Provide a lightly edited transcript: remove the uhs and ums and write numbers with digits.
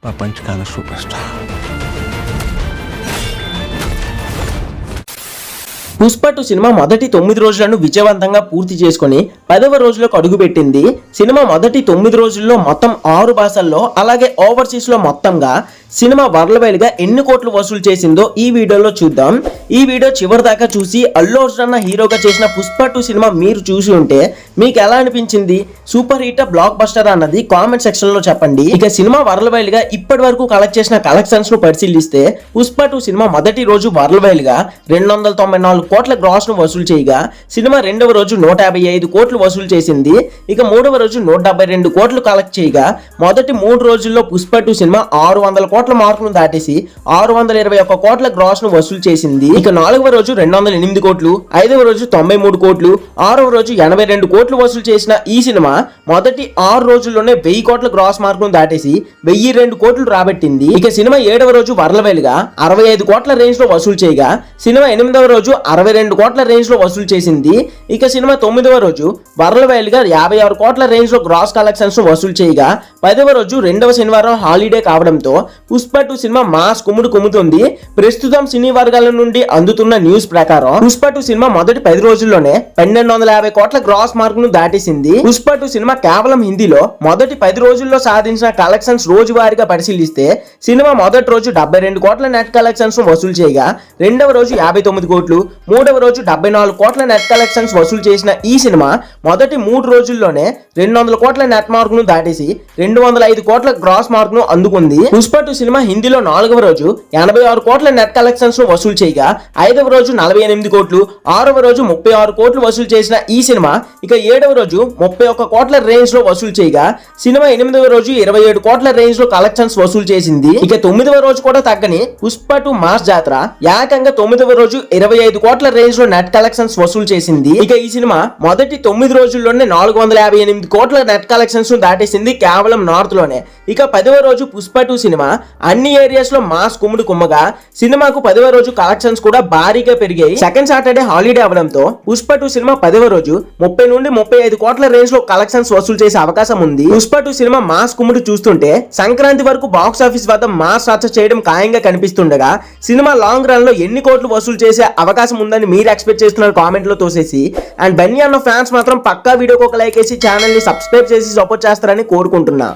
ప్రపంచకాల super star. Pushpa 2 cinema మొదటి 9 రోజులను విజయవంతంగా పూర్తి చేసుకుని 10వ రోజులకు అడుగుపెట్టింది. సినిమా మొదటి 9 రోజుల్లో మొత్తం 6 భాషల్లో అలాగే ఓవర్సీస్ లో మొత్తంగా సినిమా వరల్డ్ వైడ్ గా ఎన్ని కోట్లు వసూలు చేసిందో ఈ వీడియోలో చూద్దాం. ఈ వీడియో చివరి దాకా చూసి అల్లు అర్జున్ అన్న హీరోగా చేసిన పుష్ప 2 సినిమా మీరు చూసి ఉంటే మీకు ఎలా అనిపించింది, సూపర్ హిట్ బ్లాక్ బస్టర్ అన్నది కామెంట్ సెక్షన్ లో చెప్పండి. ఇక సినిమా వరల్డ్ వైడ్ గా ఇప్పటి వరకు కలెక్ట్ చేసిన కలెక్షన్స్ ను పరిశీలిస్తే పుష్ప 2 సినిమా మొదటి రోజు వరల్డ్ వైడ్ గా 294 కోట్ల గ్రాస్ ను వసూలు చేయగా సినిమా రెండవ రోజు 155 కోట్లు వసూలు చేసింది. ఇక మూడవ రోజు 172 కోట్లు కలెక్ట్ చేయగా మొదటి 3 రోజుల్లో పుష్ప 2 సినిమా 600 కోట్ల మార్కును దాటేసి 621 కోట్ల గ్రాస్ ను వసూలు చేసింది. ఇక నాలుగవ రోజు 208 కోట్లు, ఐదవ రోజు 93 కోట్లు, ఆరవ రోజు 82 కోట్లు వసూలు చేసిన ఈ సినిమా మొదటి 6 రోజుల్లోనే 1000 కోట్ల గ్రాస్ మార్కును దాటేసి 1002 కోట్లు రాబట్టింది. ఇక సినిమా ఏడవ రోజు వరల్డ్ వైడ్ గా 65 కోట్ల రేంజ్ లో వసూలు చేయగా సినిమా ఎనిమిదవ రోజు 62 కోట్ల రేంజ్ లో వసూలు చేసింది. ఇక సినిమా 9వ రోజు వరల్డ్ వైడ్ గా 56 కోట్ల రేంజ్ లో గ్రాస్ కలెక్షన్స్ ను వసూలు చేయగా 10వ రోజు రెండవ శనివారం హాలిడే కావడంతో పుష్ప 2 సినిమా మాస్ కుమ్ముతుంది. ప్రస్తుతం సినీ వర్గాల నుండి అందుతున్న న్యూస్ ప్రకారం పుష్ప 2 సినిమా మొదటి 10 రోజుల్లోనే 1250 కోట్ల గ్రాస్ మార్క్ ను దాటేసింది. పుష్ప 2 సినిమా కేవలం హిందీలో మొదటి 10 రోజుల్లో సాధించిన కలెక్షన్స్ రోజువారీగా పరిశీలిస్తే సినిమా మొదటి రోజు 72 కోట్ల నెట్ కలెక్షన్స్ ను వసూలు చేయగా రెండవ రోజు 59 కోట్లు, మూడవ రోజు 74 కోట్ల నెట్ కలెక్షన్స్ వసూలు చేసిన ఈ సినిమా మొదటి 3 రోజుల్లోనే 200 కోట్ల నెట్ మార్క్ ను దాటేసి 205 కోట్ల గ్రాస్ మార్క్ ను అందుకుంది. పుష్ప 2 సినిమా హిందీలో 4వ రోజు 86 కోట్ల నెట్ కలెక్షన్స్ ను వసూలు చేయగా 5వ రోజు 48 కోట్లు, 6వ రోజు 36 కోట్లు వసూలు చేసిన ఈ సినిమా ఇక 7వ రోజు 31 కోట్ల రేంజ్ లో వసూలు చేయగా సినిమా 8వ రోజు 27 కోట్ల రేంజ్ లో కలెక్షన్స్ వసూలు చేసింది. ఇక 9వ రోజు కూడా తగ్గని పుష్ప 2 మాస్ జాతర ఏకంగా 9వ రోజు 25 కోట్ల రేంజ్ లో నెట్ కలెక్షన్స్ వసూలు చేసింది. ఇక ఈ సినిమా మొదటి 9 రోజుల్లోనే 458 కోట్ల నెట్ కలెక్షన్స్ ను దాటేసింది కేవలం నార్త్ లోనే. ఇక 10వ రోజు పుష్ప 2 సినిమా అన్ని ఏరియాస్ లో మాస్ కుమ్మగా సినిమాకు 10వ రోజు కలెక్షన్స్ కూడా భారీగా పెరిగాయి. సెకండ్ సాటర్డే హాలిడే అవడంతో పుష్ప 2 సినిమా 10వ రోజు 30 నుండి 35 కోట్ల రేంజ్ లో కలెక్షన్స్ వసూలు చేసే అవకాశం ఉంది. పుష్ప 2 సినిమా మాస్ కుమ్ముడు చూస్తుంటే సంక్రాంతి వరకు బాక్స్ ఆఫీస్ వద్ద మాస్ రచ్చ చేయడం ఖాయంగా కనిపిస్తుండగా సినిమా లాంగ్ రన్ లో ఎన్ని కోట్లు వసూలు చేసే అవకాశం ఉందని మీరు ఎక్స్పెక్ట్ చేస్తున్నారు కామెంట్ లో తోసేసి. అండ్ బన్నీ అన్న ఫ్యాన్స్ మాత్రం పక్కా వీడియోకి ఒక లైక్ వేసి ఛానల్ ని సబ్స్క్రైబ్ చేసి సపోర్ట్ చేస్తారని కోరుకుంటున్నా.